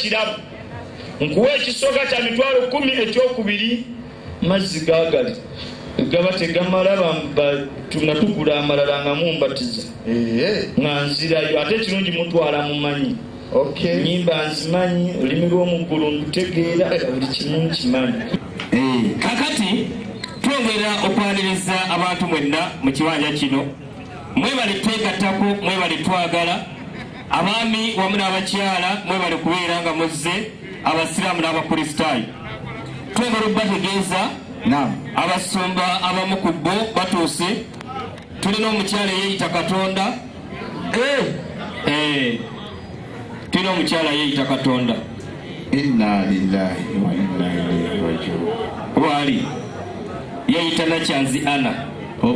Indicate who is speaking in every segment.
Speaker 1: ekirabu nkuwa ekisooka kya mitwalo 10 ekyokubiri mazzi gaagali gaba tegamala tunatukula amalala nga mumbatiza nga nzirayo ate ekirungi mutwala mumanyi nyimba nzimanyi olulimi lw'omuggulu ndutegeera buli kimu nkimanyi.
Speaker 2: Kakati twongera okwaniriza abantu mwenna mu kibanja kino mwebale twegattako mwebale twagala abaami wamu n'abakyala mwebale kubeera nga muzze abasiraamu n'abakristaayo twongera okubategeeza abasumba abamu ku bo batuuse tulina omukyala yeeyita Katonda tulina omukyala yeeyita Katonda
Speaker 3: inna lillahi wa inna ilaihi raji'un
Speaker 2: wali yeeyita Nakyanzi Ana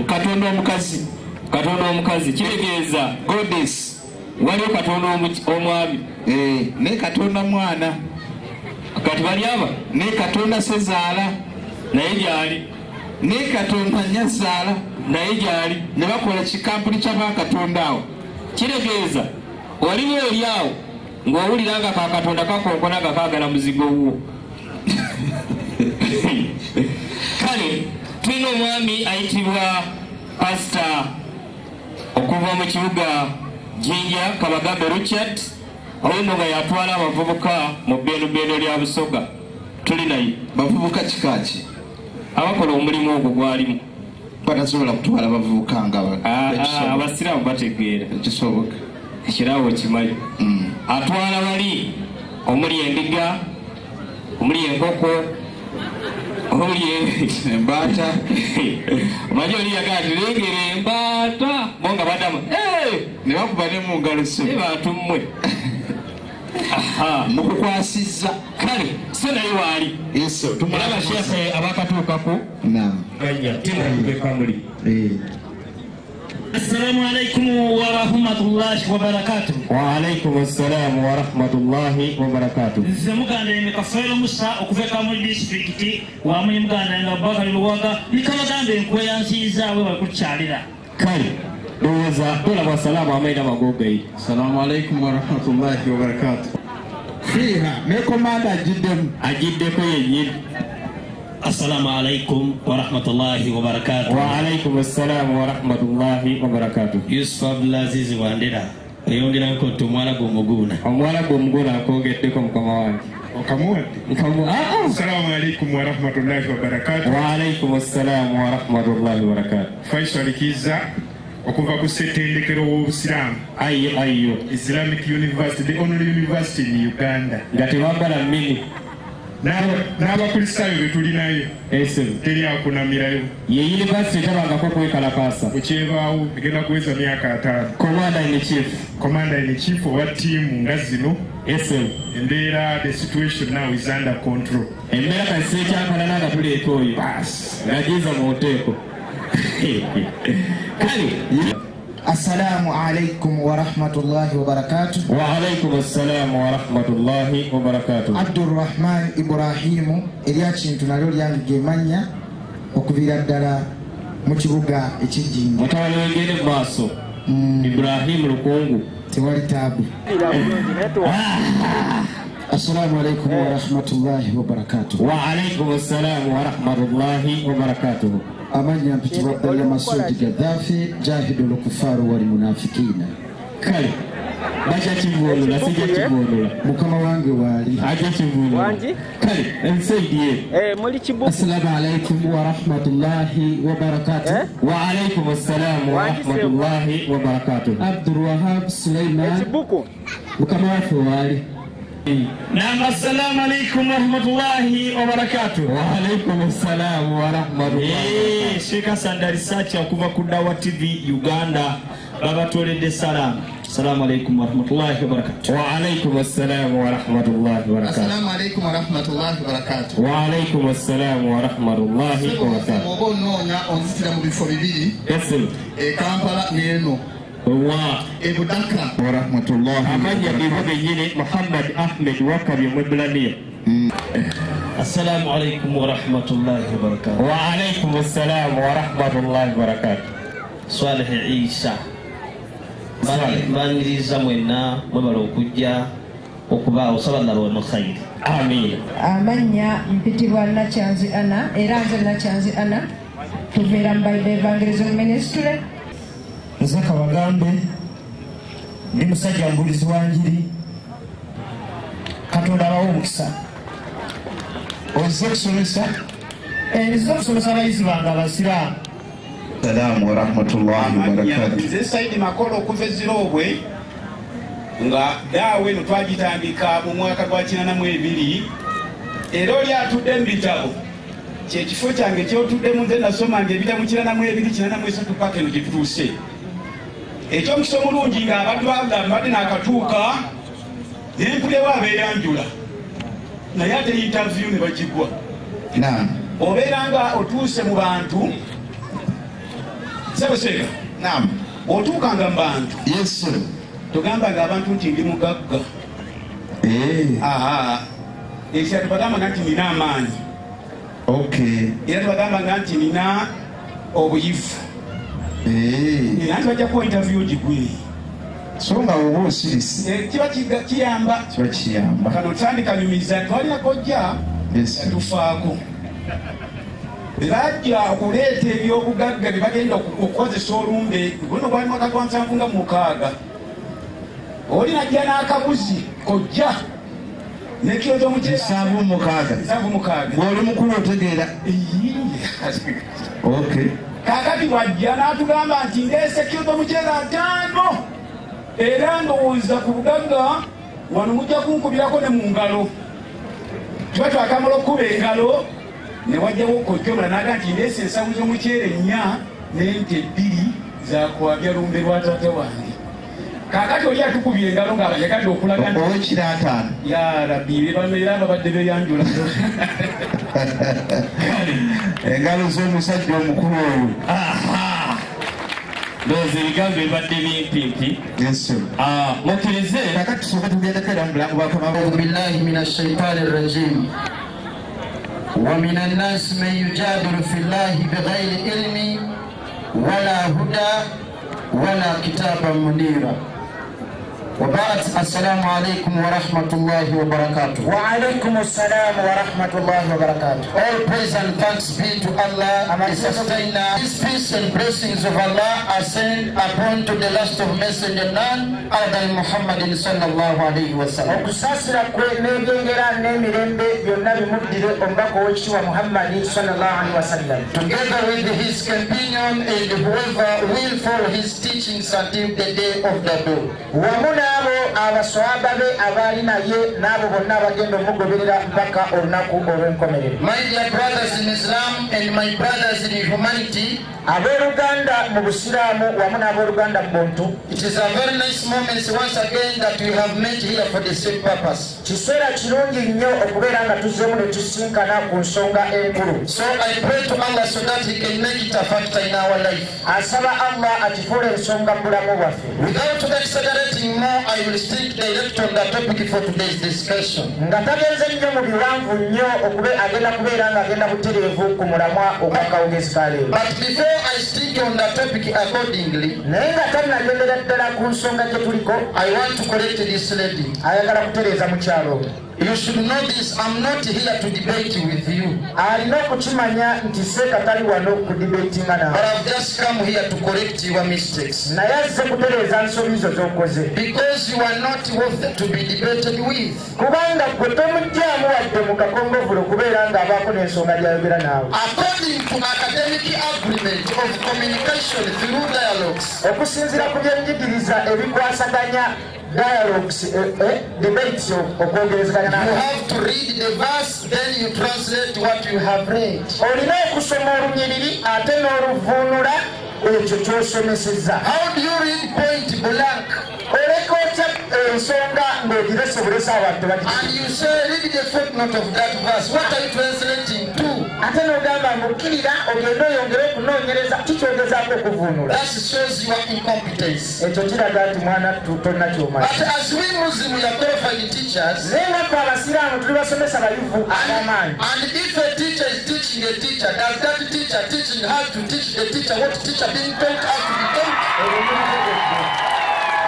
Speaker 2: Katonda omukazi kitegeeza goddess waliwo Katonda omwami
Speaker 3: ne Katonda mwana
Speaker 2: kati bali aba
Speaker 3: ne Katonda sezaala
Speaker 2: naye gyali
Speaker 3: ne Katonda nyazaala
Speaker 2: naye gyali
Speaker 3: ne bakola kikampuni ky'abakatonda awo
Speaker 2: kitegeeza waliwo oli awo ng'owulira nga Katonda kakonkona nga kaagala muzigo wo. Kale tulina omwami ayitibwa Pastor okuva mu kibuga Jinja Kabagambe Richard ono nga yatwala abavubuka mu bbeerubeero lya Busoga. Tuli naye
Speaker 3: bavubuka kikaki
Speaker 2: abakola omulimu ogwo gwalimu
Speaker 3: batasobola kutwala bavubuka nga
Speaker 2: abasiraamu bategeera
Speaker 3: kisoboka
Speaker 2: ekiraawo kimanyi atwala bali omuli endiga omuli enkoko omuli
Speaker 3: embaata
Speaker 2: manyi oli yagaa tulengera embaata bonga badamu
Speaker 3: ne bakuba ne mu ngalo
Speaker 2: bantu mmwe
Speaker 3: mukukwasizza
Speaker 2: kale so naye waali olaba sheekhe abakatuukako ganya timubekamuli.
Speaker 4: Assalamu alaikum wa rahmatullahi wa barakatuh.
Speaker 2: Wa alaikum assalam wa rahmatullahi wa barakatuh.
Speaker 4: Nze muganda emekafeero Musa okuveka mu district wa munyi muganda nga Bakari Luwaga nikabagambe nkweyansiizaawe bakukyalira.
Speaker 2: Kale ndowooza tolaba assalamu amaina magogayi.
Speaker 3: Assalamu alaikum wa rahmatullahi wa barakatuh. Fiha ne komanda ajiddeko yennyini.
Speaker 4: Assalamu alaikum wa rahmatullahi wa barakatuh.
Speaker 2: Wa alaikum assalam wa rahmatullahi wa barakatuh.
Speaker 4: Yusuf Abdulaziz Wandera oyongera nkoto omwana gw'omuguna
Speaker 2: omwana gw'omuguna akogeddeko mukama wange
Speaker 3: okamuwadde. Assalamu alaikum wa rahmatullahi wa barakatuh.
Speaker 2: Wa alaikum assalam wa rahmatullahi wa barakatuh.
Speaker 3: Faisal Kiza okuva ku ssettendekero w'obusiraamu
Speaker 2: ayyo
Speaker 3: Islamic University, the only university in Uganda
Speaker 2: nga tebambala mini
Speaker 3: n'abakristaayo be tulinayo teri akunamirayo.
Speaker 2: ye yunivasite tabangako kwekalakaasa
Speaker 3: bukyebaawo egenda kuweza myaka 5.
Speaker 2: commander in chief
Speaker 3: owa ttiimu nga zino embeera the situation now is under control.
Speaker 2: embeera kasi ekyankalana nga tuleeta oyo ngagiza mu nteeko. kale
Speaker 5: Assalamu alaikum wa rahmatullahi wa barakatuh.
Speaker 2: Wa alaikum assalam wa rahmatullahi wa barakatuh.
Speaker 5: Abdurrahman Ibrahimu erya kintu nalyo lyange manya okubira ddala mu kibuga ekijjinja.
Speaker 2: Mutawali wengene maaso Ibrahim Lukungu
Speaker 5: tewali taabu. Assalamu alaikum wa rahmatullahi wa barakatuh.
Speaker 2: Wa alaikum assalam wa rahmatullahi wa barakatuh.
Speaker 5: Amanya mpitibwa Abdallah Masudi Gaddafi jahidul kufaru wal munafikina.
Speaker 2: Kale bacha kivulula sija kivulula
Speaker 5: mukama wange wali
Speaker 2: aje kivulula
Speaker 6: wanji
Speaker 2: kale ensaidie
Speaker 6: muli kibuku.
Speaker 5: Assalamu alaikum wa rahmatullahi wa barakatuh.
Speaker 2: Wa alaikum assalam wa rahmatullahi wa barakatuh.
Speaker 5: Abdurwahab Sulaiman
Speaker 6: kibuku
Speaker 5: mukama wafe wali.
Speaker 4: Naam, assalamu alaikum wa rahmatullahi wa barakatuh.
Speaker 2: Wa alaikum assalam wa rahmatullahi.
Speaker 4: Sheka Sandari Sacha okuva ku Dawa TV Uganda babatoledde salamu. Assalamu alaikum wa rahmatullahi wa barakatuh.
Speaker 2: Wa alaikum assalam wa rahmatullahi wa barakatuh.
Speaker 5: Assalamu alaikum wa rahmatullahi wa barakatuh.
Speaker 2: Wa alaikum assalam wa rahmatullahi wa barakatuh.
Speaker 5: Oba onoonya onzitira mu bifo bibiri Kampala n'eno
Speaker 2: wa
Speaker 5: Budaka
Speaker 2: wa rahmatullahi amanya bivuga nyine Muhammad Ahmed Wakabi Mweblania.
Speaker 4: Assalamu alaikum wa rahmatullahi wa barakatuh.
Speaker 2: Wa alaikum assalam wa rahmatullahi wa barakatuh.
Speaker 4: Salih Isa maniriza mwenna mwebala okujja okuba osaba Nalwono Saidi.
Speaker 2: Amin.
Speaker 6: Amanya mpitibwa Nakyanzi Ana era nze Nakyanzi Ana tubeera mu Bible Evangelism Ministry.
Speaker 7: Nze Kabagambe ndi musajja mbulizi wa njiri. Katonda abawo omukisa. Ozze kusomesa? Nze okusomesa abayizi bange abasiraamu.
Speaker 3: Salaamu wa rahmatullahi wa barakatuh.
Speaker 8: Nze Saidi Makolo okuva Zirobwe nga daawe no twagitandika mu mwaka gwa 82 era oli atudde mu bitabo kyekifo kyange kyotuddemu nze nasomanga ebitabu 82 paka eno gyetutuuse ekyomukisa omulungi nga abadde mbadde n'akatuuka nempulewo abeeyanjula naye ate interview ne bagigwa obeera nga otuuse mu bantu Seboseka otuukanga mu bantu tugamba nga abantu nti ndi mugagga ekyo tubagamba nga nti nina amaanyi era tubagamba nga nti nina obuyivu nanti bajja kuwa interview gigwe
Speaker 3: so nga oba osirise
Speaker 8: kiba kiyamba kano tandikanyumiza twalina kojja tufaako bajja okuleeta ebyobugagga bye bagenda okukozesa olumbe guno gwali mwaka gwa 76 oli najja n'akabuzi kojja nekiro ky'omukyere 76
Speaker 3: oli mukulu otegeera
Speaker 8: kakati wajja n'atugamba nti ndeese kiro ky'omukyere 5 era ndowooza ku bugagga wano mujja kunkubirako ne mu ngalo tuba twakamala okuba engalo ne wajjawo kojja omula n'aga nti ndeese ensawu z'omukyere 4 n'ente 2 zakwabya lumbe lwa taata wange kakati oli atukubye engalo ng'abayagadde okulaga
Speaker 3: owekiraataano
Speaker 8: ya rabbi bano era babadde beyanjula
Speaker 3: engalo z'omusajja omukulu oyo
Speaker 2: ndowooza ebigambo ebadde bimpimpi mukkirize
Speaker 3: kakati tusooka tugendeko era mu bulamu bwakamaaudu
Speaker 9: billahi min ashaitani rrajim ومن الناس من يجادل في الله بغير علم ولا هدى ولا كتابا منيرا وبعد السلام عليكم ورحمة الله وبركاته.
Speaker 7: وعليكم السلام ورحمة الله وبركاته.
Speaker 9: All praise and thanks be to Allah, the sustainer. His peace and blessings of Allah are sent upon to the last of messenger none other than Muhammad sallallahu alayhi wa sallam.
Speaker 7: Okusasira kwe n'ebyengera n'emirembe byonna bimuddire omubaka w'ekitiibwa Muhammad sallallahu alayhi wa sallam.
Speaker 9: Together with his companion and whoever will follow his teachings until the day of the dawn.
Speaker 7: Abo abaswaba be abali naye nabo bonna abagenda omugoberera mpaka olunaku olw'enkomerero.
Speaker 9: My dear brothers in Islam and my brothers in humanity,
Speaker 7: abooluganda mu busiraamu wamu n'abooluganda mu buntu,
Speaker 9: it is a very nice moment once again that we have met here for the same purpose.
Speaker 7: Kiseera kirungi nnyo okubeera nga tuzzeemu ne tusinkana ku nsonga enkulu.
Speaker 9: So I pray to Allah so that he can make it a factor in our life.
Speaker 7: Asaba Allah akifuula ensonga mu bulamu bwaffe.
Speaker 9: Without exaggerating more, I will stick direct on the topic for today's discussion.
Speaker 7: Nga tagenze nnyo mu biwanvu nnyo agenda kubeera nga agenda butereevu ku mulamwa ogwakawugezi ka leero.
Speaker 9: But before I stick on the topic accordingly,
Speaker 7: naye nga tannagendera ddala ku nsonga gye tuliko,
Speaker 9: I want to correct this lady.
Speaker 7: Ayagala kutereeza mu kyalo.
Speaker 9: You should know this, I'm not here to debate with you.
Speaker 7: Alina okukimanya nti seeka tali wano ku debatinga nawe.
Speaker 9: But I've just come here to correct your mistakes.
Speaker 7: Naye azze kutereeza nsobi zo z'okoze.
Speaker 9: Because you are not worth to be debated with.
Speaker 7: Kubanga gwe tomugyamu wadde mu kakongovulo kubeera ng'abaako n'ensonga gy'ayogera naawe.
Speaker 9: According to academic agreement of communication through dialogues.
Speaker 7: Okusinziira ku byenjigiriza ebikwasaganya dialogues, debates okwogerezaganya naawe.
Speaker 9: You have to read the verse, then you translate what you have read.
Speaker 7: Olina okusoma olunyiriri ate n'oluvuunula ekyo ky'osomesezza.
Speaker 9: How do you read point blank?
Speaker 7: Oleka otya ensonga ng'ogirese bulesa abantu bagitya.
Speaker 9: And you say read the footnote of that verse. What are you translating to?
Speaker 7: Ate n'ogamba mukkirira ogende oyongere okunoonyereza kikyogezaako okuvuunula.
Speaker 9: That shows your incompetence.
Speaker 7: Ekyo kiraga nti mwana tolina ky'omanyi.
Speaker 9: But as we Muslims, we are qualified teachers.
Speaker 7: Naye nga ffe abasiraamu tuli basomesa bayivu ab'amaanyi.
Speaker 9: And if a teacher is teaching a teacher, does that teacher teaching how to teach the teacher what teacher being taught how to be taught?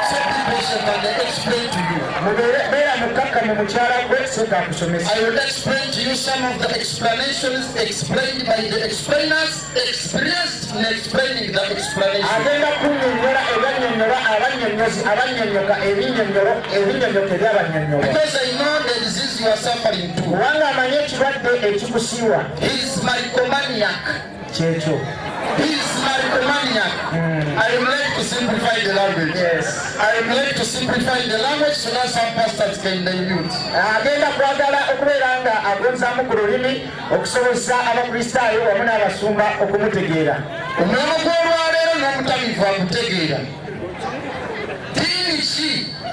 Speaker 9: So patient and they explain to you. I will explain to you some of the explanations explained by the explainers, experienced in explaining the explanation. Because I know the disease you are suffering to. He is maricomaniac. He is maricomaniac. I am ready to simplify the language. Yes. I am ready to simplify the language so that some pastors can dilute.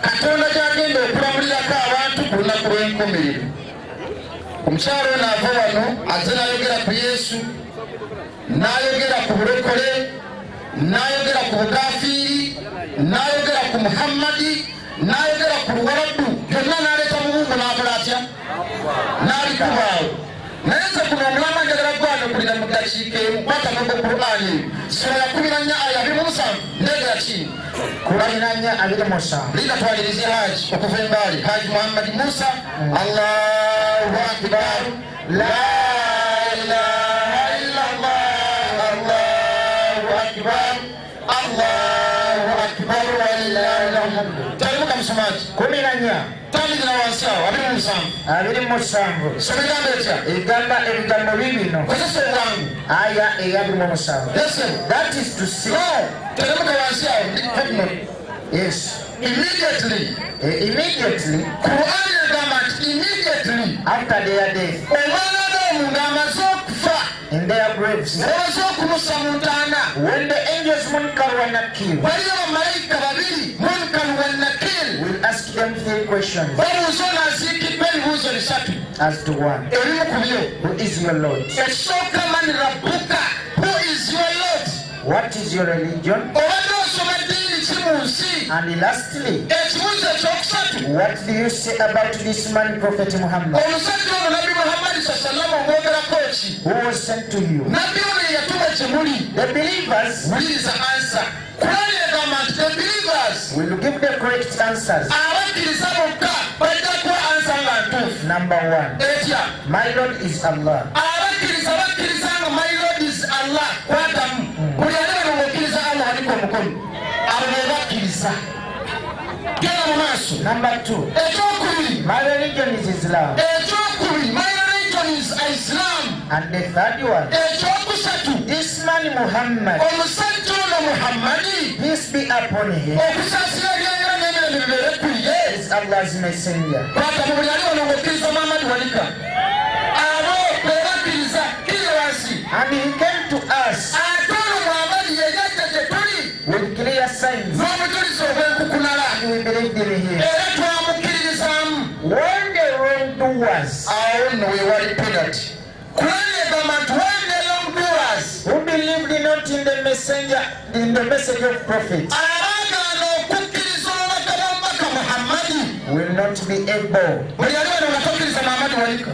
Speaker 9: Katonda gyagenda okulabulirako abantu ku lunaku lw'enkomerero. Omukyalo ono ava wano azze n'ayogera ku Yesu, n'ayogera ku bulokole, n'ayogera ku bukafiiri, n'ayogera ku Muhammadi, n'ayogera ku luwalabbu, byonna n'aleeta mu bungu n'akola atya? N'abikubaawo. Naye nze kuno omulama njagala gwanukulira mu ddakiika emu kwata n'ogwo Qur'ani eyo. Sura 14 aya 27 ndegera ki? Qur'ani 27. Linda twalirize Haji okuva embaali. Haji Muhammad Musa. Allahu Akbar. La ilaha illallah. Allahu Akbar. Allahu Akbar wa lillahi alhamd. Talimuka msomaji. 14. Tandikira wansi awo 27. Somegambo etya? Egamba ebigambo bibino. Kozesa obwangu. Aya eya 27. Listen. That is to say. No. Talimuka wansi awo. Yes. Immediately. Immediately. Qur'an egamba nti immediately. After their death. Omwana b'omu ng'amaze okufa. In their graves. Bamaze okumusa mu ntaana. When the angels Munkar wa Nakir. Waliyo bamalayika babiri Munkar wa Nakir. Will ask them 3 questions. Babuuza ono aziikiddwa ebibuuzo 3. As to one. Erimu ku byo. Who is your Lord? Ekisooka man rabbuka. Who is your Lord? What is your religion? Obadde osoma ddiini ki mu nsi? And lastly, ekibuuzo ekyokusatu. What do you say about this man Prophet Muhammad? Omusajja ono Nabbi Muhammad sallallahu omwogerako ki? Who was sent to you? Nabbi ono yatuma gye muli. The believers. Wuliriza answer. Qur'ani egamba nti the believers will give the correct answers. Abakkiriza bokka bajja kuwa answer nga ntuufu. Number 1. Etya? My Lord is Allah. Abakkiriza bakkiriza nga my Lord is Allah. Kwatamu. Buli ate bano ng'okkiriza Allah waliko omukono. Abo be bakkiriza. Genda mu maaso. Number 2. Ekyokubiri. My religion is Islam. Ekyokubiri. My religion is Islam. And the third one. Ekyokusatu. This man Muhammad. Omusajja ono Muhammadi. Peace be upon him. Okusaasira ebyera n'emirembe bibeere ku ye. Is Allah's messenger. Kwata mu buli ali wano ng'okkiriza Muhammad walika. Abo be bakkiriza kiri wansi. And he came to us. Ate ono Muhammad ye yajja gye tuli. With clear signs. N'omujulizo ogw'enkukunala. And we believed in him. Era twamukkiririzaamu. When the wrongdoers. Awo nno we wali penalty. Qur'ani egamba nti when the wrongdoers. Who believed not in the messenger, in the message of prophet. Abagaana okukkiriza obubaka bw'omubaka Muhammadi. Will not be able. Buli ali wano nga tokkiriza Muhammadi walika.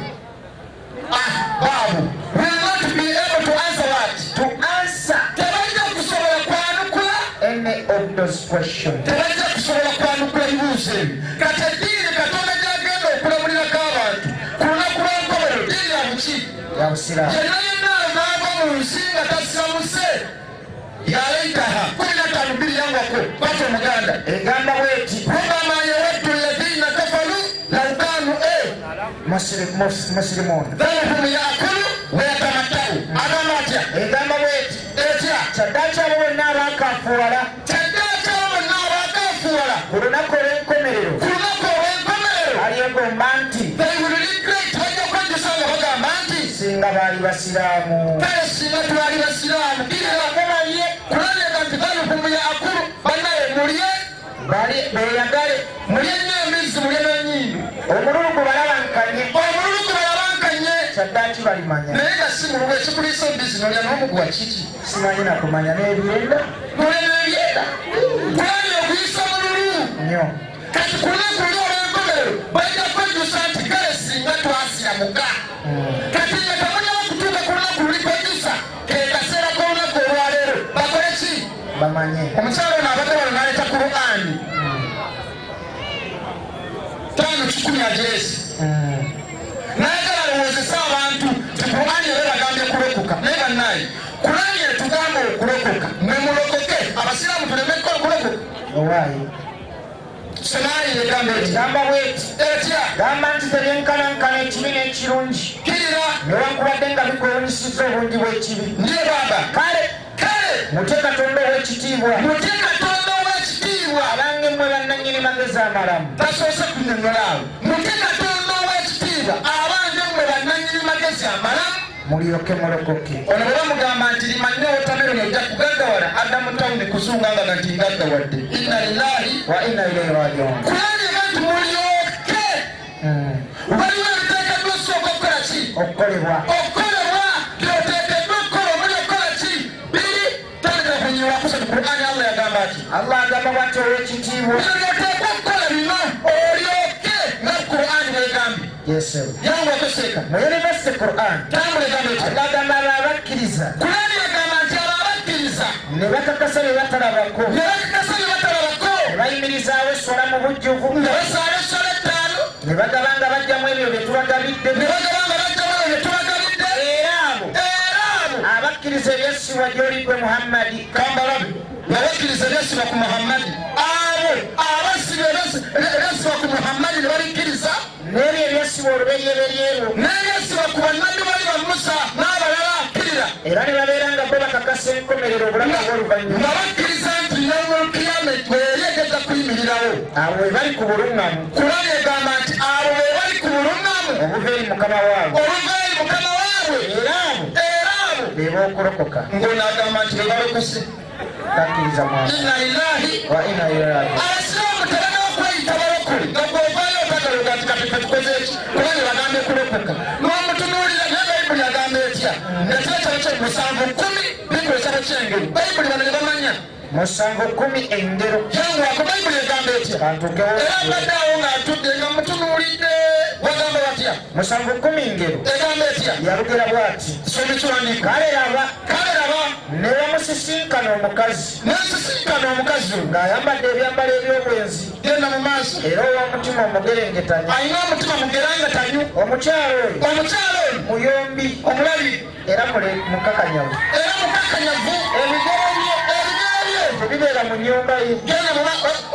Speaker 9: Babu. Will not be able to answer what? To answer. Tebajja kusobola kwanukula. Any of those questions. Tebajja kusobola kwanukula ebibuuzo ebyo. Kati eddiini Katonda gy'agenda okulabulirako abantu. Ku lunaku lw'enkomerero ddiini ya buki? Ya busiraamu. Yenna yenna anaava mu nsi nga tasamuse. Yaleitaha 15 yangwako kwata omuganda. Egamba bweti. Rubama yawaddu alladhina kafaru law kanu muslimun. Dhalhum yaakulu wa yatamattau. Agamba atya? Egamba bweti. Etya? Kyaddaaki abo bonna abaakafuwala. Kyaddaaki abo bonna abaakafuwala. Ku lunaku olw'enkomerero. Ku lunaku olw'enkomerero. Alyegomba nti. They will regret. Bajja kwejjusa nga bagamba nti. Singa baali basiraamu. Kale singa twali basiraamu. Kiriragamanye. Qur'ani egamba nti dhalhum yaakulu. Bannaye mulye. Beyagale. Mulye nnyo embizzi mulye n'ennyindo. Omululu gubalabankanye. Omululu gubalabankanye. Kyaddaaki balimanya. Naye nga si mululu ekikuliisa embizzi nolya n'omuguwa kiki? Simanyi nakumanya n'ebyenda. Nolya n'ebyenda. Qur'ani okuyisa mululu. Nnyo. Kati ku lunaku luli olw'enkomerero bajja kwejjusa nti kale singa twasiramuka. Kati nga tamanyawo kutuuka ku lunaku luli kwejjusa ke kaseera k'olunaku olwaleero bakole ki? Bamanye. Omukyalo ono abadde wano n'aleeta Qur'ani. 10 ageresi nayagala lowoozesa abantu ti Qur'ani ebagambye kulokoka naye bannaye Qur'ani etugamba okulokoka mwe mulokoke abasiraamu tuleme kulokoka
Speaker 7: owaayi
Speaker 9: Senayi egamba ekigamba bweti etya
Speaker 7: gamba nti tebyenkanankana ekibi n'ekirungi
Speaker 9: kirira
Speaker 7: newankubadde nga bikwewunyisiza obungi bw'ekibi
Speaker 9: ndiye baba
Speaker 7: kale mutye Katonda ow'ekitiibwa
Speaker 9: mutye Katonda ow'ekitiibwa
Speaker 7: abange mmwe bannannyini magezi amalamu
Speaker 9: tasoose kunnyonnyola awo mutye Katonda ow'ekitiibwa abange mmwe bannannyini magezi amalamu
Speaker 7: mulyoke mulokoke
Speaker 9: ono bwe bamugamba nti limanyi wotameroni ojja kugaggawala adda mu tawuni kuzunga nga nti ngaggawadde inna lillahi
Speaker 7: wa inna ilaihi rajiun
Speaker 9: kulani bantu mulyoke waliwo ebiteekeddwa osooka okukola ki
Speaker 7: okukolebwa
Speaker 9: byoteekeddwa okukola omuli okukola ki biri tandika kunyiwa kusatu Qur'ani Allah yagamba ki
Speaker 7: Allah agamba bwati ow'ekitiibwa
Speaker 9: byoteekwa okukola bino olyoke nga Qur'ani bwegambye
Speaker 7: yesu
Speaker 9: yangu akoseeka
Speaker 7: mu University Quran
Speaker 9: tambula egamba ekyo
Speaker 7: Allah agamba abo abakkiriza
Speaker 9: Qur'ani yagamba nti abo abakkiriza
Speaker 7: ne bakakasa ne batalabako
Speaker 9: ne bakakasa ne batalabako
Speaker 7: ne bayimirizaawo essola mu bujjuvu
Speaker 9: nga basaala essola ettaano
Speaker 7: ne bagaba nga bajjamu ebyo bye tubagabidde
Speaker 9: ne bagaba nga bajjamu ebyo bye tubagabidde
Speaker 7: era abo abakkiriza ebyessibwa gy'olidde Muhammadi
Speaker 9: kambalabe abakkiriza ebyessibwa ku Muhammadi abo abasiba ebyessibwa ku Muhammadi ne balikkiriza
Speaker 7: n'ebyo ebyessibwa oluberyeberyeru
Speaker 9: n'ebyessibwa ku bannabbi bali ba Musa n'abalala akkirira
Speaker 7: era ne babeera nga bo bakakasa enkomerero obulamu bw'oluvannyuma
Speaker 9: nga bakkiriza nti yawulkiyama eri egenda kuyimirirawo
Speaker 7: abo we bali ku buluŋŋamu
Speaker 9: Kurani egamba nti abo be bali ku buluŋŋamu
Speaker 7: obuva eri mukama waabwe
Speaker 9: oluva eri mukama waabwe
Speaker 7: era abo
Speaker 9: be
Speaker 7: b'okulokoka
Speaker 9: ng'ono agamba nti be balokose
Speaker 7: bakkiriza mwana
Speaker 9: inna lillahi
Speaker 7: wa inna ilaihi rajiun
Speaker 9: abasiraamu tebalina okweyita balokole nga bw'ovaayo otagaloga nti kati tukoze eki kubanga bagambye kulokoka n'omutunuulira naye bayibuli agamba etya ekiro kyalo kye 7:10 bikulesabo kyengeri bayibuli bano ne bamanya
Speaker 7: 7:10 engero
Speaker 9: yangwako bayibuli egamba etya
Speaker 7: kantukewo
Speaker 9: era mbadde awo ng'atudde nga mutunuulidde bagamba batya
Speaker 7: 7:10 engero
Speaker 9: egamba etya
Speaker 7: yalugera bw'ati
Speaker 9: somi kiwandiiko
Speaker 7: kale raba
Speaker 9: ne
Speaker 7: bamusisinkana omukazi
Speaker 9: nesisinkana omukazi
Speaker 7: ng'ayambadde ebyambalo eby'obwenzi
Speaker 9: genda mu maaso
Speaker 7: era ow'omutima omugerengetanya
Speaker 9: alina omutima mugerangatanyu
Speaker 7: omukyalo
Speaker 9: oyo
Speaker 7: muyombi
Speaker 9: omulabi
Speaker 7: era mukakanyavu ebigere bye tebibeera mu nnyumba ye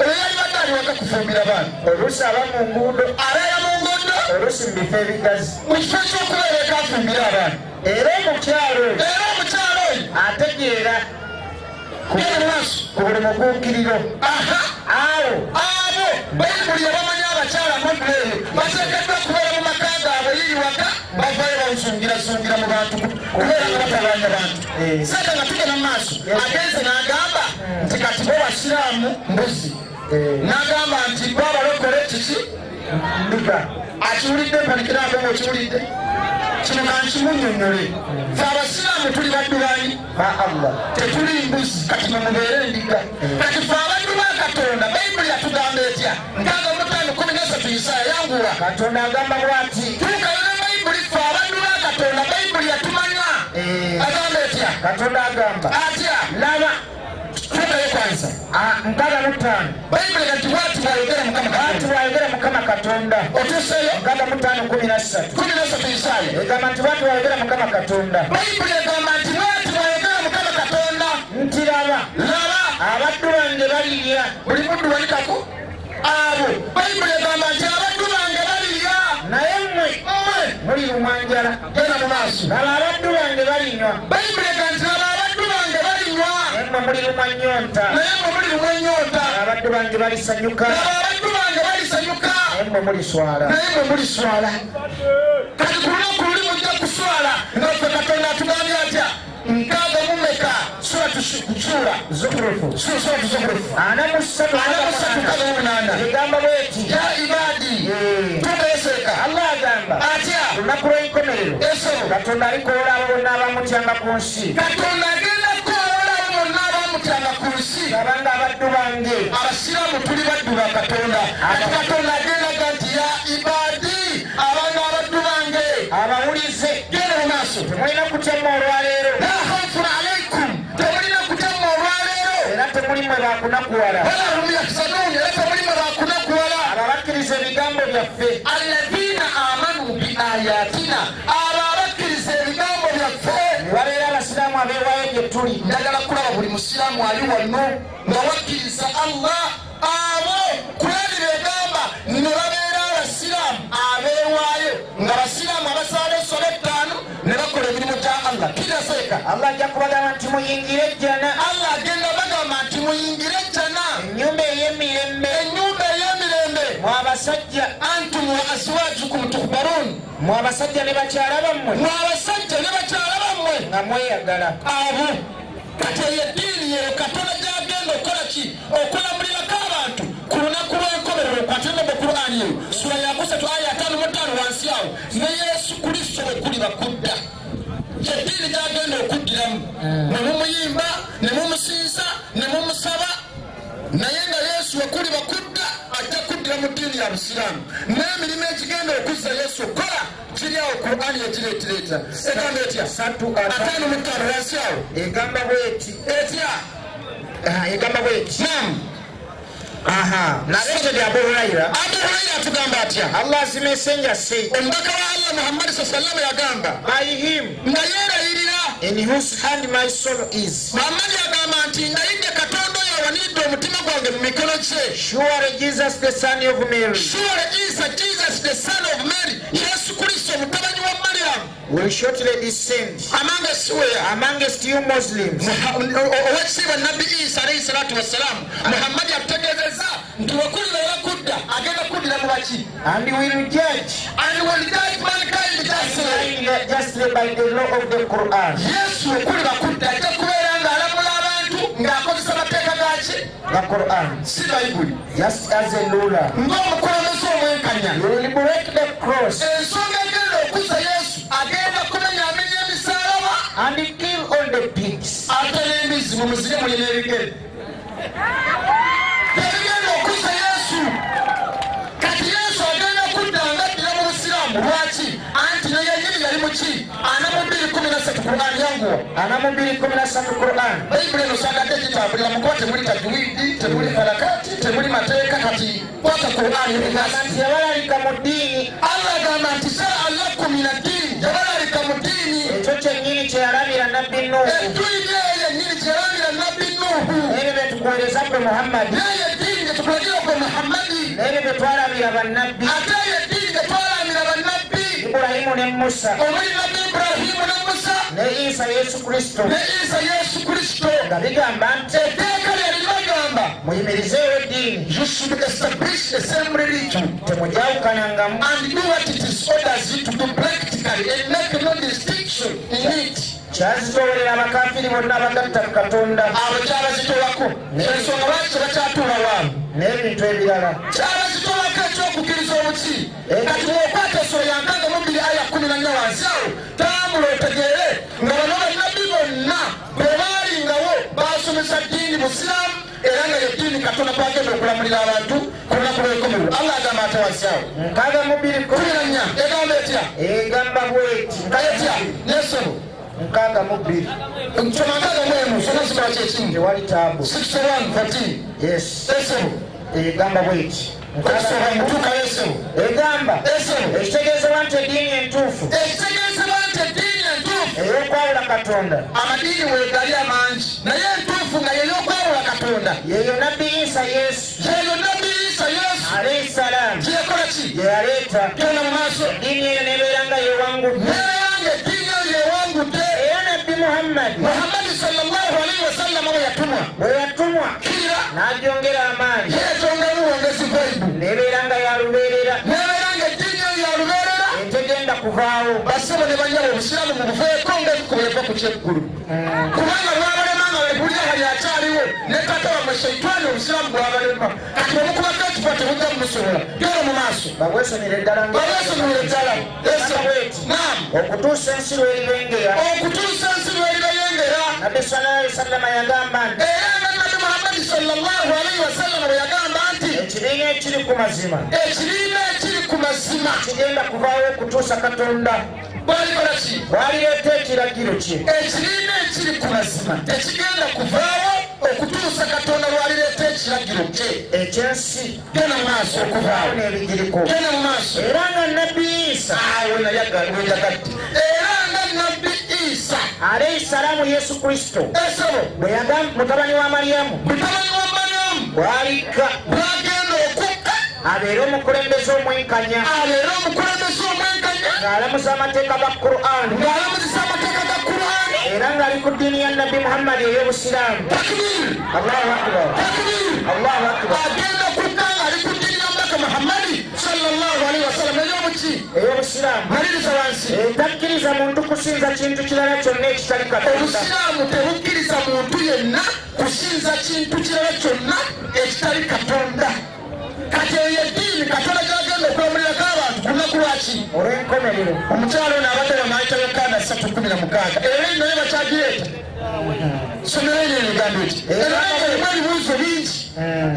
Speaker 9: oyali badde ali waka kufumbira baana
Speaker 7: oluusi aba mu nguudo
Speaker 9: abeera mu nguudo
Speaker 7: oluusi mu bifo ebigazi
Speaker 9: mu kifo ky'okubeera ekafumbira abaana
Speaker 7: era omukyalo
Speaker 9: oyo
Speaker 7: ategeera ku buli muguukiriro abo
Speaker 9: bayibuli yabamanyi abakyala muddu eyo bateekeddwa kubeera mu maka gaabwe yiri waka bavayo bawusungirazungira mu bantu kubeera nga batabanya bantu seeta nga tugenda mu maaso agenze n'agamba nti kati bo basiraamu mbuzi n'agamba nti bo abalokole kiki
Speaker 7: ndiga
Speaker 9: akiwulidde mpanikiraako ngaokiwulidde kino kankimunnyonnyole fe abasiraamu tuli baddu bani
Speaker 7: ba Allah
Speaker 9: tetuli mbuzi kati mumubeere endiga kati fe abaddu ba Katonda bayibuli yatugamba etya 5:13 Isaaya yanguwa
Speaker 7: Katonda agamba bw'ati
Speaker 9: tukalina bayibuli fe abaddu ba Katonda bayibuli yatumanya agamba etya
Speaker 7: Katonda agamba
Speaker 9: atya
Speaker 7: laba
Speaker 9: tukayo kwanza
Speaker 7: 65
Speaker 9: bayibuli kati bwati
Speaker 7: bwayogera Mukama Katonda
Speaker 9: otuseyo
Speaker 7: 65:13
Speaker 9: Isaaya
Speaker 7: egamba nti bwati bwayogera Mukama Katonda
Speaker 9: bayibuli egamba nti bwati bwayogera Mukama Katonda
Speaker 7: nti laba abaddu bange balirya
Speaker 9: buli muddu walikako abo bayibuli egamba nti abaddu bange balirya
Speaker 7: naye mmwe muli lumwanjala
Speaker 9: genda mu maaso
Speaker 7: laba abaddu bange balinywa
Speaker 9: bayibuli egamba nti laba abaddu bange balinywa
Speaker 7: naye mmwe muli lumwa nnyonta
Speaker 9: naye mmwe muli lumwa ennyonta
Speaker 7: abaddu bange balisanyuka
Speaker 9: laba abaddu bange balisanyuka
Speaker 7: naye mmwe muliswala
Speaker 9: naye mmwe muliswala kati ku lunaku luli mujja kuswala nga ffe Katonda atugambye atya 6 sura
Speaker 7: Zukhrufu
Speaker 9: suratu Zukhrufu
Speaker 7: 4:3 egamba bw'eti
Speaker 9: ya ibadi tukeseeka
Speaker 7: Allah agamba
Speaker 9: atya
Speaker 7: olunaku lw'enkomerero
Speaker 9: esebo
Speaker 7: Katonda alikoola abo bonna abamutyanga ku nsi
Speaker 9: Katonda agenda kwolala abo bonna abamutyanga ku nsi
Speaker 7: abanga abaddu bange
Speaker 9: abasiraamu tuli baddu ba Katonda ati Katonda agendaga nti ya ibadi abanga abaddu bange
Speaker 7: abawulize
Speaker 9: genda mu maaso
Speaker 7: temulina kutyama olwaleero
Speaker 9: la khawfun alaykum temulina kutyama olwaleero
Speaker 7: era temuli mwe bakunakuwala
Speaker 9: wala hum yahzanun era temuli mwe bakunakuwala
Speaker 7: abakkiriza ebigambo byaffe
Speaker 9: alladhina amanu biayatina abo abakkiriza ebigambo byaffe
Speaker 7: ne babeera abasiraamu abeewaayo gye tuli.
Speaker 9: njagala kulaba buli musiraamu ali wano nga wakkiriza Allah abo kurani begamba ne babeera abasiraamu abeewaayo nga basiraamu abasaala essola ettaano ne bakola emirimu gya Allah kiraseeka
Speaker 7: Allah ajja kubagamba nti muyingire ejjana.
Speaker 9: Allah agenda bagamba nti muyingire ejjana
Speaker 7: ennyumba ey'emirembe.
Speaker 9: ennyumba ey'emirembe
Speaker 7: mwe abasajja
Speaker 9: antum wa azwajukum tuhbarun
Speaker 7: mwe abasajja ne bakyala bammwe
Speaker 9: mwe abasajja ne bakyala bammwe
Speaker 7: nga mweyagala.
Speaker 9: abo kati eyo eddiini yeyo Katonda gyagenda okukola ki okulamulirako abantu ku lunaku lw'enkomerero kwatenda mu Qur'ani eyo sura ya 3 aya 5 wansi awo ne Yesu Kristo bwe kuli bakudda eddiini gyagenda okuddiramu ne mumuyimba ne mumusinza ne mumusaba naye nga Yesu bwe kuli bakudda ajja kuddira mu ddiini ya Busiraamu n'emirimu egigenda okuzza Yesu okukola kiri awo Qur'ani ekireetereeta egamba etya 5 wansi awo
Speaker 7: egamba bweti
Speaker 9: etya
Speaker 7: egamba bweti.
Speaker 9: naam
Speaker 7: nabekyo bya Abu Huraira.
Speaker 9: Abu Huraira atugamba atya
Speaker 7: Allah azimessenja say
Speaker 9: omubaka wa Allah Muhammad sallallahu yagamba
Speaker 7: by him
Speaker 9: nga yeerayirira
Speaker 7: in whose hand my soul is.
Speaker 9: Muhammad yagamba nti ndayidde Katonda oyo awanidde omutima gwange mu mikono kye.
Speaker 7: Surely Jesus the son of Mary
Speaker 9: Surely Jesus the son of Mary Yesu Kristo mutabani wa Mariam
Speaker 7: will shortly descend amongst you Muslims.
Speaker 9: owekitiibwa nabbi Isa alayhi salatu wassalamu Muhammad yakutegeezezza nti wekulibeera kudda agenda kuddira mu baki
Speaker 7: And will judge
Speaker 9: mankind
Speaker 7: justly by the law of the Quran.
Speaker 9: Yesu okuli bakudda ajja kubeera ng'alamula abantu ng'akozesa amateeka gaki
Speaker 7: The Quran.
Speaker 9: si bayibuli
Speaker 7: Just as a ruler.
Speaker 9: ng'omukulembeze omwenkanya
Speaker 7: You will liberate the cross
Speaker 9: ensonga egenda okuzza Yesu agenda kumenyaamenya emisaalaba
Speaker 7: and kill all the pigs.
Speaker 9: ate n'embizi mumuzire muli n'ebigere ebigenda okuzza Yesu. Kati Yesu agenda kudda ng'addira mu Busiraamu lwaki anti naye yennyini yali mu ki ana mu 2:13 Qur'an yanguwa
Speaker 7: Ana mu 2:13 Quran.
Speaker 9: bayibuli eno sagadde gitambulira mukuba temuli tajwidi temuli falakati temuli mateeka kati kwata Qur'ani ebigasi
Speaker 7: Nti abalalika mu ddiini
Speaker 9: Allah agamba nti shaa lakum min ad-diini yabalalika mu ddiini
Speaker 7: ekyo kyennyini kye yalabira nabbi Nuuhu.
Speaker 9: eddiini eyo yennyini kyerabira nabbi Nuuhu
Speaker 7: N'ebyo bye tukuweereza gwe Muhammad.
Speaker 9: naye eddiini gye tukulagira gwe Muhammadi
Speaker 7: N'ebyo bye twalabira bannabbi
Speaker 9: ate eyo eddiini gye twalamira bannabbi
Speaker 7: Ibulayimu ne Musa
Speaker 9: omuli nabbi Ibulayimu ne Musa
Speaker 7: ne Isa Yesu Kristo
Speaker 9: ne Isa Yesu Kristo
Speaker 7: nga bigamba nti
Speaker 9: etteeka lyali libagamba
Speaker 7: muyimirizeewo eddiini
Speaker 9: you should establish the same religion
Speaker 7: temugyawukanangamu
Speaker 9: and do what it is orders you to do practically and make no distinction in it.
Speaker 7: kyazitoowerera abakafiri bonna abagatta mu Katonda
Speaker 9: abo kyabazitolako ensonga lwaki bakyatuula waamu
Speaker 7: n'ebintu ebirala.
Speaker 9: kyabazitolako ekyokukkiriza obuki kati bwokwata essolo ya 62 aya 14 wansi awo tambula otegeere nga bano bannabbi bonna bwe baalingawo baasomesa ddiini Busiraamu era nga ye ddiini Katonda kwagenda okulamulira abantu ku lunaku lw'enkomerero. Allah agamba ate wansi awo
Speaker 7: 6:14
Speaker 9: egamba etya
Speaker 7: egamba bweti
Speaker 9: kayetya n'essolo
Speaker 7: 6:2
Speaker 9: nsomanga mwemu sona sikola kyekimu
Speaker 7: tewali taabu.
Speaker 9: 61:14
Speaker 7: Yes.
Speaker 9: essolo
Speaker 7: egamba bweti
Speaker 9: okusobola mutuuka y'essolo
Speaker 7: egamba
Speaker 9: essolo
Speaker 7: ekitegeezebwa nti eddiini entuufu
Speaker 9: ekitegeezebwa nti eddiini entuufu
Speaker 7: ey'okwawula Katonda
Speaker 9: amadiini weegali amangi naye entuufu nga yeyokwawula Katonda
Speaker 7: yeeyo nabbi Isa Yesu
Speaker 9: yeeyo nabbi Isa Yesu
Speaker 7: alayhi salaamu
Speaker 9: gyeyakola ki
Speaker 7: gye yaleeta.
Speaker 9: genda mu maaso
Speaker 7: eddiini eyo nebeera nga yeewangudde
Speaker 9: neeranga eddiini eyo yeewangudde
Speaker 7: era nabbi Muhammadi
Speaker 9: Muhammadi sallallahu alaihi wasallama bwe yatumwa
Speaker 7: bwe yatumwa
Speaker 9: kirira
Speaker 7: n'agyongera amaanyi
Speaker 9: yeetongamu wongezi vaibu
Speaker 7: nebeera nga yalubeerera
Speaker 9: neeranga eddiini eyo yalubeerera
Speaker 7: etegenda kuvaawo.
Speaker 9: basebo ne banyala Obusiraamu mu buveeko ng'ebikubeeko ku kyeggulu kubanga lwabalemanga bebulira hali akyaliwo ne tata wamwe sheitani Obusiraamu bwabalema kati bwemukubako ekifo temujja mumusobola gera mu maaso
Speaker 7: babwesonera eddala
Speaker 9: babesonera eddala naam
Speaker 7: okutuusa ensi lw'eribengera.
Speaker 9: okutuusa ensi lw'eribeyengera
Speaker 7: nabbi sallallahu alaihi wasallama yagamba nti
Speaker 9: era nga nabbi Muhammadi sallallahu alaihi wasallama bwe yagamba nti
Speaker 7: ekibiina ekiri ku mazima
Speaker 9: ekibiina ekiri ku mazima
Speaker 7: kigenda kuvaawo okutuusa Katonda
Speaker 9: bwalikola ki
Speaker 7: bwalireeta ekiragiro kye.
Speaker 9: ekibiina ekiri ku mazima tekigenda kuvaawo okutuusa Katonda lwalireeta ekiragiro kye
Speaker 7: ekyensi
Speaker 9: genda mu maaso okuvaawo
Speaker 7: n'ebigiriko
Speaker 9: genda mu maaso
Speaker 7: era nga nabbi Isa
Speaker 9: awo nayagadde era nga nabbi Isa
Speaker 7: alayhi salaamu Yesu Kristo
Speaker 9: esabo
Speaker 7: bwe yagamba mutabani wa Mariyamu bw'alikka
Speaker 9: bw'agenda okukka
Speaker 7: abeere omukulembeze omwenkanya ng'alamuza amateeka ga Qur'ani era ng'ali ku ddiini ya nabbi Muhammad ey'obusiraamu. Allahu akbar, Allahu akbar.
Speaker 9: Agenda kukka ali ku ddiini ya Mbaka Muhammad sallallahu alaihi wasallam
Speaker 7: ey'obusiraamu.
Speaker 9: maliriza wansi
Speaker 7: takkiriza muntu kusinza kintu kirala kyonna ekitali Katonda.
Speaker 9: obusiraamu tebukkiriza muntu yenna kusinza kintu kirala kyonna ekitali Katonda. kati eyo eddiini Katonda gyagenda okulamulirako abantu ku lunaku lwaki
Speaker 7: olw'enkomerero.
Speaker 9: omukyalo ono abadde bamaayita Yokaana 3:16 era naye bakyagireeta somero eryo negamba eki era erimu ebibuuzo bingi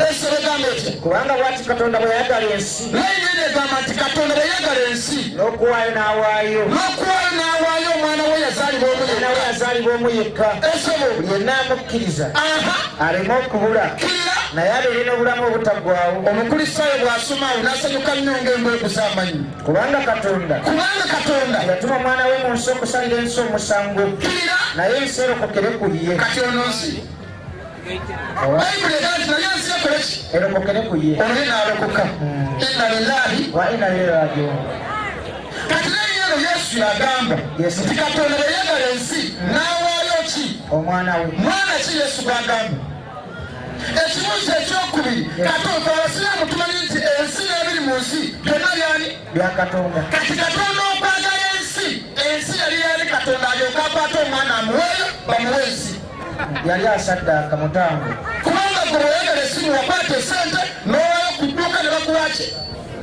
Speaker 9: ese begamba eti
Speaker 7: kubanga bw'ati Katonda bwe yayagala ensi
Speaker 9: naye negamba nti Katonda bwe yayagala ensi
Speaker 7: n'okuwaayo n'awaayo
Speaker 9: omwana we
Speaker 7: yazaalibwa omu yekka
Speaker 9: esebo
Speaker 7: buli yenna amukkiriza aleme okubula naye abeere n'obulamu obutaggwaawo.
Speaker 9: omukulisaayo bw'asomaawo n'asanyuka nnyo ng'embwegu z'amanyi
Speaker 7: kubanga Katonda yatuma omwana we mu nsi okusalira ensi omusango naye ensi erokokere ku ye.
Speaker 9: kati ono nsi bayibuli egamba nti naye ensi ekoleki
Speaker 7: erokokere ku ye
Speaker 9: ono ye n'alokoka inna lillahi
Speaker 7: wa inna ilaihi raaji'uun.
Speaker 9: kati naye eno Yesu yagamba nti Katonda bwe yagala ensi n'awaayo ki
Speaker 7: omwana we.
Speaker 9: mwana ki Yesu gwagamba ekibuuzo ekyokubiri Katonda abasiraamu tumanyi nti ensi n'ebiri mu nsi byonna byani
Speaker 7: bya Katonda.
Speaker 9: kati Katonda okwagala ensi yali yani Katonda alyoka akwata omwana amuweeyo bamuwe ensi
Speaker 7: yali asaddaaka mutango
Speaker 9: kubanga gwe weyagala essimu wakwata esente n'owaayo ku dduuka ne bakuwaki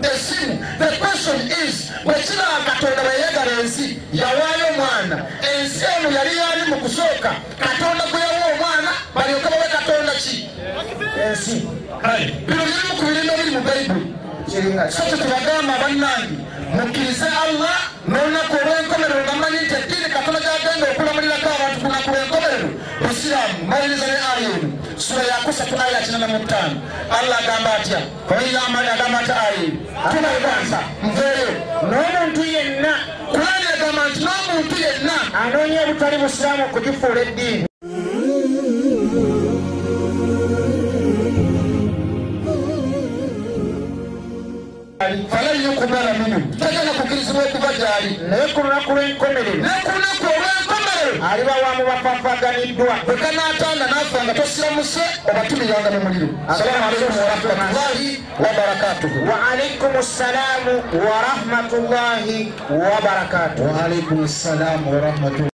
Speaker 9: esimu. The question is bwe kiraba Katonda bwe yayagala ensi yawaayo omwana ensi eno yali yani mu kusooka Katonda gwe yawa omwana balyoka bawe Katonda ki
Speaker 7: ensi.
Speaker 9: bino birimu ku birime biri mu Bayibuli. so tetubagamba bannange mukkirize Allah n'olunaku olw'enkomerero nga mmanyi nti eddiini Katonda gyagenda okulamulirako abantu ku lunaku lw'enkomerero busiraamu. maliriza ne aya eno sura ya 3 aya 45 Allah agamba atya agamba atya aya eno tunaebanza nveeyo
Speaker 7: n'omuntu yenna
Speaker 9: Kurani agamba nti n'omuntu yenna
Speaker 7: anoonya obutali busiraamu okugifuula eddiini
Speaker 9: falan yuqbala minhu tegenda kukkirizibwa okuva gyali
Speaker 7: naye ku lunaku lw'enkomerero
Speaker 9: ne ku lunaku olw'enkomerero
Speaker 7: aliba wamu bafaafaganiddwa
Speaker 9: bwe kanaatanda n'afa nga tosiramuse obatumiranga mu muliro. Assalamu alaikum warahmatullahi wabarakatuhu.
Speaker 7: wa alaikum assalaamu warahmatullahi wabarakatuhu.
Speaker 9: Wa alaikum assalamu warahmatullahi